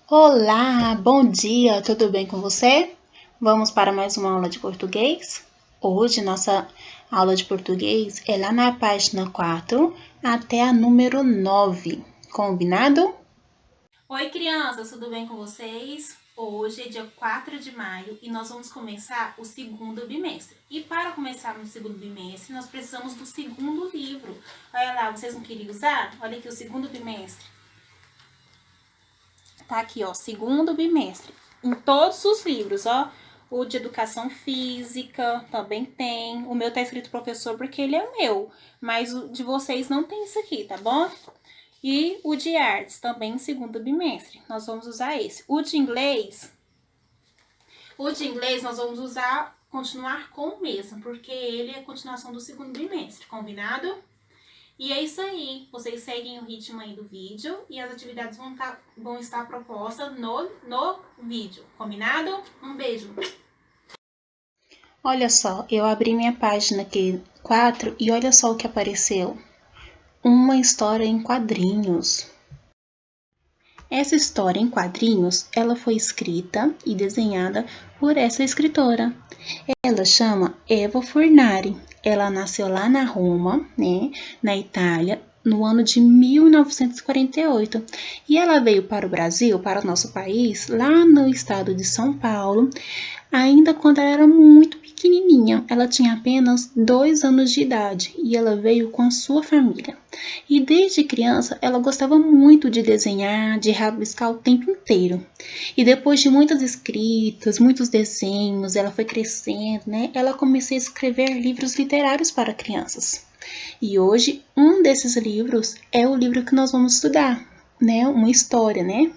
Olá, bom dia, tudo bem com você? Vamos para mais uma aula de português? Hoje nossa aula de português é lá na página 4 até a número 9, combinado? Oi, crianças, tudo bem com vocês? Hoje é dia 4 de maio e nós vamos começar o segundo bimestre. E para começar no segundo bimestre, nós precisamos do segundo livro. Olha lá, vocês não queriam usar? Olha aqui o segundo bimestre. Tá aqui, ó, segundo bimestre. Em todos os livros, ó. O de educação física também tem. O meu tá escrito professor porque ele é o meu. Mas o de vocês não tem isso aqui, tá bom? E o de artes, também em segundo bimestre. Nós vamos usar esse. O de inglês nós vamos usar, continuar com o mesmo, porque ele é a continuação do segundo bimestre, combinado? E é isso aí. Vocês seguem o ritmo aí do vídeo e as atividades vão estar propostas no vídeo, combinado? Um beijo! Olha só, eu abri minha página aqui 4 e olha só o que apareceu. Uma história em quadrinhos. Essa história em quadrinhos, ela foi escrita e desenhada por essa escritora. Ela chama Eva Furnari. Ela nasceu lá na Roma, né, na Itália, no ano de 1948. E ela veio para o Brasil, para o nosso país, lá no estado de São Paulo, ainda quando ela era muito pequenininha. Ela tinha apenas 2 anos de idade e ela veio com a sua família. E desde criança ela gostava muito de desenhar, de rabiscar o tempo inteiro. E depois de muitas escritas, muitos desenhos, ela foi crescendo, né? Ela começou a escrever livros literários para crianças. E hoje um desses livros é o livro que nós vamos estudar, né? Uma história, né?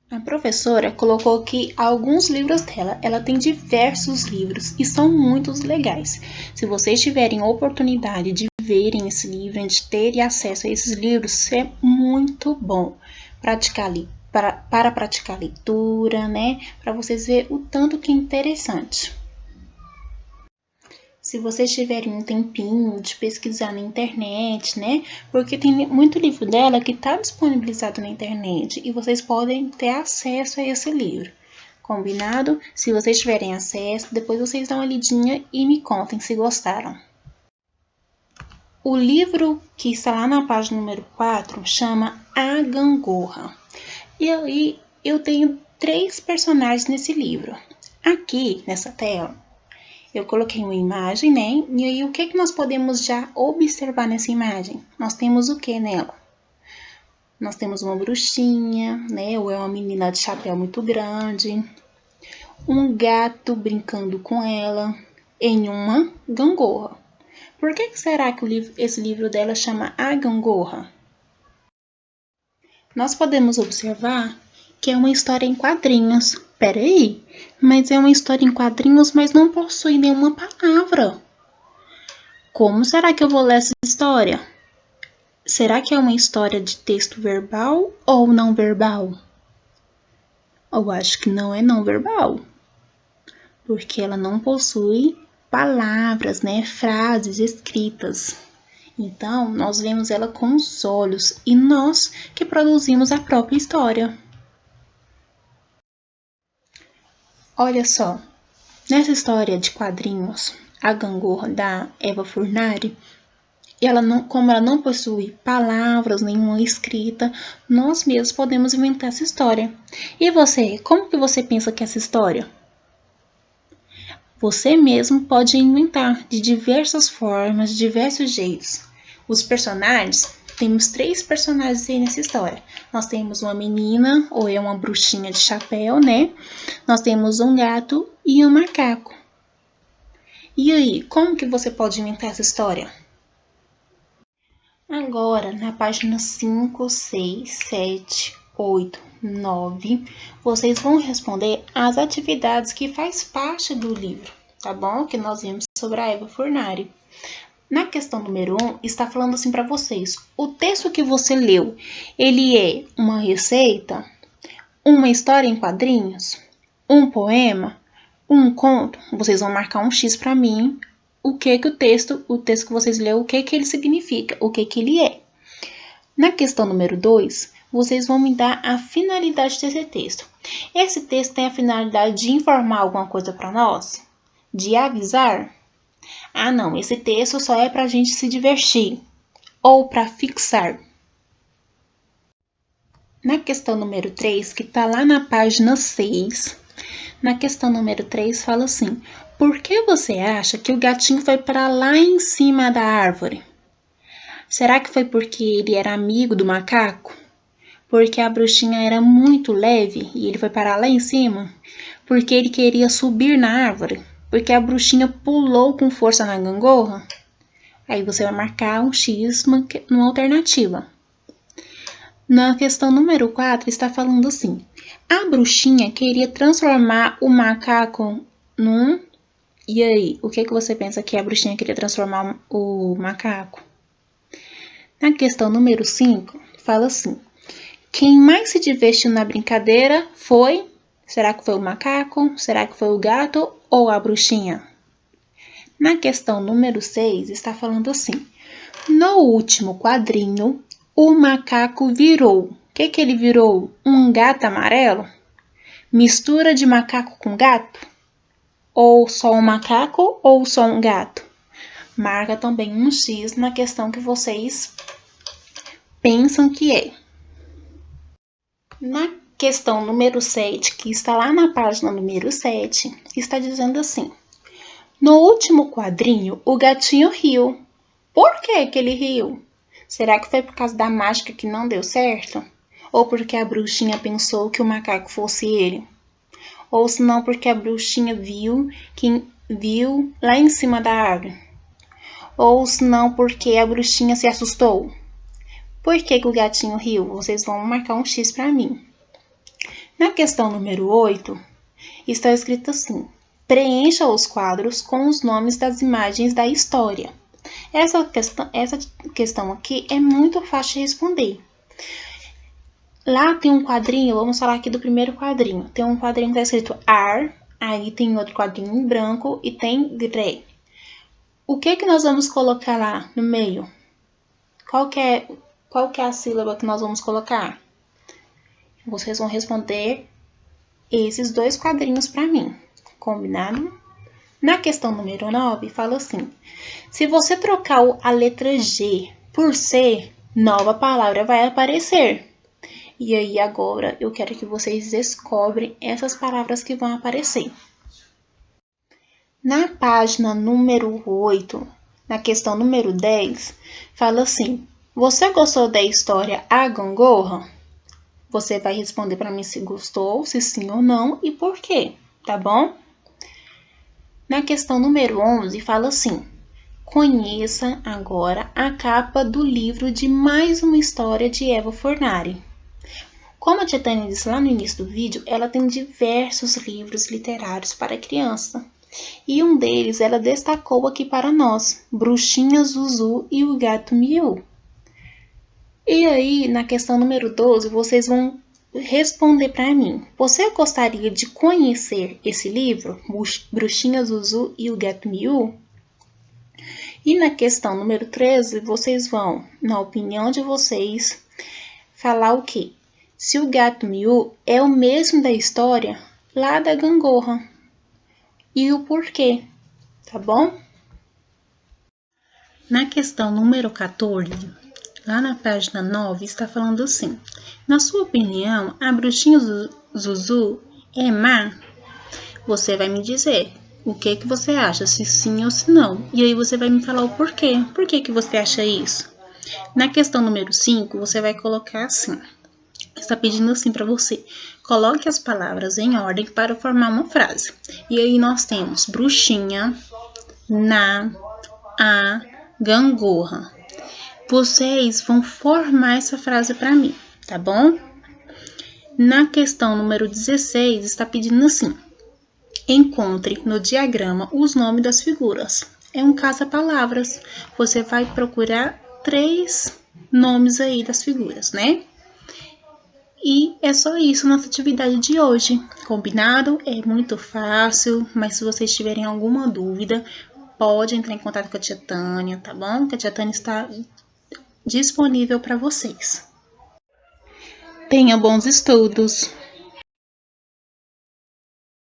A professora colocou aqui alguns livros dela. Ela tem diversos livros e são muito legais. Se vocês tiverem oportunidade de verem esse livro, de terem acesso a esses livros, é muito bom para praticar leitura, né? Para vocês verem o tanto que é interessante. Se vocês tiverem um tempinho de pesquisar na internet, né? Porque tem muito livro dela que está disponibilizado na internet e vocês podem ter acesso a esse livro. Combinado? Se vocês tiverem acesso, depois vocês dão uma lidinha e me contem se gostaram. O livro que está lá na página número 4 chama A Gangorra. E aí eu tenho 3 personagens nesse livro. Aqui nessa tela eu coloquei uma imagem, né? E aí, o que nós podemos já observar nessa imagem? Nós temos o que nela? Nós temos uma bruxinha, né? Ou é uma menina de chapéu muito grande. Um gato brincando com ela em uma gangorra. Por que será que esse livro dela chama A Gangorra? Nós podemos observar que é uma história em quadrinhos. Peraí, mas é uma história em quadrinhos, mas não possui nenhuma palavra. Como será que eu vou ler essa história? Será que é uma história de texto verbal ou não verbal? Eu acho que não é não verbal, porque ela não possui palavras, né, frases escritas. Então, nós vemos ela com os olhos e nós que produzimos a própria história. Olha só, nessa história de quadrinhos, A Gangorra da Eva Furnari, como ela não possui palavras nenhuma escrita, nós mesmos podemos inventar essa história. E você, como que você pensa que é essa história? Você mesmo pode inventar de diversas formas, de diversos jeitos. Os personagens, temos 3 personagens aí nessa história. Nós temos uma menina, ou é uma bruxinha de chapéu, né? Nós temos um gato e um macaco. E aí, como que você pode inventar essa história? Agora, na página 5, 6, 7, 8, 9, vocês vão responder as atividades que faz parte do livro, tá bom? Que nós vimos sobre a Eva Furnari. Na questão número 1, está falando assim para vocês. O texto que você leu, ele é uma receita, uma história em quadrinhos, um poema, um conto? Vocês vão marcar um X para mim. O texto que vocês leram, o que ele significa, o que ele é. Na questão número 2, vocês vão me dar a finalidade desse texto. Esse texto tem a finalidade de informar alguma coisa para nós? De avisar? Ah, não, esse texto só é para a gente se divertir ou para fixar. Na questão número 3, que está lá na página 6, na questão número 3 fala assim: por que você acha que o gatinho foi para lá em cima da árvore? Será que foi porque ele era amigo do macaco? Porque a bruxinha era muito leve e ele foi parar lá em cima? Porque ele queria subir na árvore? Porque a bruxinha pulou com força na gangorra? Aí você vai marcar um X numa alternativa. Na questão número 4 está falando assim: a bruxinha queria transformar o macaco num... E aí, o que você pensa que a bruxinha queria transformar o macaco? Na questão número 5, fala assim: quem mais se divertiu na brincadeira foi... Será que foi o macaco? Será que foi o gato ou a bruxinha? Na questão número 6, está falando assim: no último quadrinho, o macaco virou. O que ele virou? Um gato amarelo? Mistura de macaco com gato? Ou só um macaco ou só um gato? Marca também um X na questão que vocês pensam que é. Na questão número 7, que está lá na página número 7, está dizendo assim: no último quadrinho, o gatinho riu. Por que ele riu? Será que foi por causa da mágica que não deu certo? Ou porque a bruxinha pensou que o macaco fosse ele? Ou se não porque a bruxinha viu lá em cima da árvore? Ou se não porque a bruxinha se assustou? Por que o gatinho riu? Vocês vão marcar um X para mim. Na questão número 8, está escrito assim: preencha os quadros com os nomes das imagens da história. Essa questão aqui é muito fácil de responder. Lá tem um quadrinho, vamos falar aqui do primeiro quadrinho. Tem um quadrinho que está escrito ar, aí tem outro quadrinho em branco e tem gré. O que nós vamos colocar lá no meio? Qual que é a sílaba que nós vamos colocar? Vocês vão responder esses dois quadrinhos para mim, combinado? Na questão número 9, fala assim: se você trocar a letra G por C, nova palavra vai aparecer. E aí agora eu quero que vocês descobrem essas palavras que vão aparecer. Na página número 8, na questão número 10, fala assim: você gostou da história A Gangorra? Você vai responder para mim se gostou, se sim ou não e por quê, tá bom? Na questão número 11, fala assim: conheça agora a capa do livro de mais uma história de Eva Fornari. Como a tia Tânia disse lá no início do vídeo, ela tem diversos livros literários para criança. E um deles ela destacou aqui para nós, Bruxinha Zuzu e o Gato Miu. E aí, na questão número 12, vocês vão responder para mim. Você gostaria de conhecer esse livro, Bruxinha Zuzu e o Gato Miu? E na questão número 13, vocês vão, na opinião de vocês, falar o quê? Se o Gato Miu é o mesmo da história lá da Gangorra. E o porquê, tá bom? Na questão número 14, lá na página 9, está falando assim: na sua opinião, a bruxinha Zuzu é má? Você vai me dizer o que você acha, se sim ou se não. E aí você vai me falar o porquê. Por que você acha isso? Na questão número 5, você vai colocar assim: está pedindo assim para você: coloque as palavras em ordem para formar uma frase. E aí nós temos bruxinha, na, a, gangorra. Vocês vão formar essa frase para mim, tá bom? Na questão número 16, está pedindo assim: encontre no diagrama os nomes das figuras. É um caça-palavras. Você vai procurar 3 nomes aí das figuras, né? E é só isso nossa atividade de hoje, combinado? É muito fácil, mas se vocês tiverem alguma dúvida, pode entrar em contato com a tia Tânia, tá bom? Que a tia Tânia está disponível para vocês. Tenha bons estudos.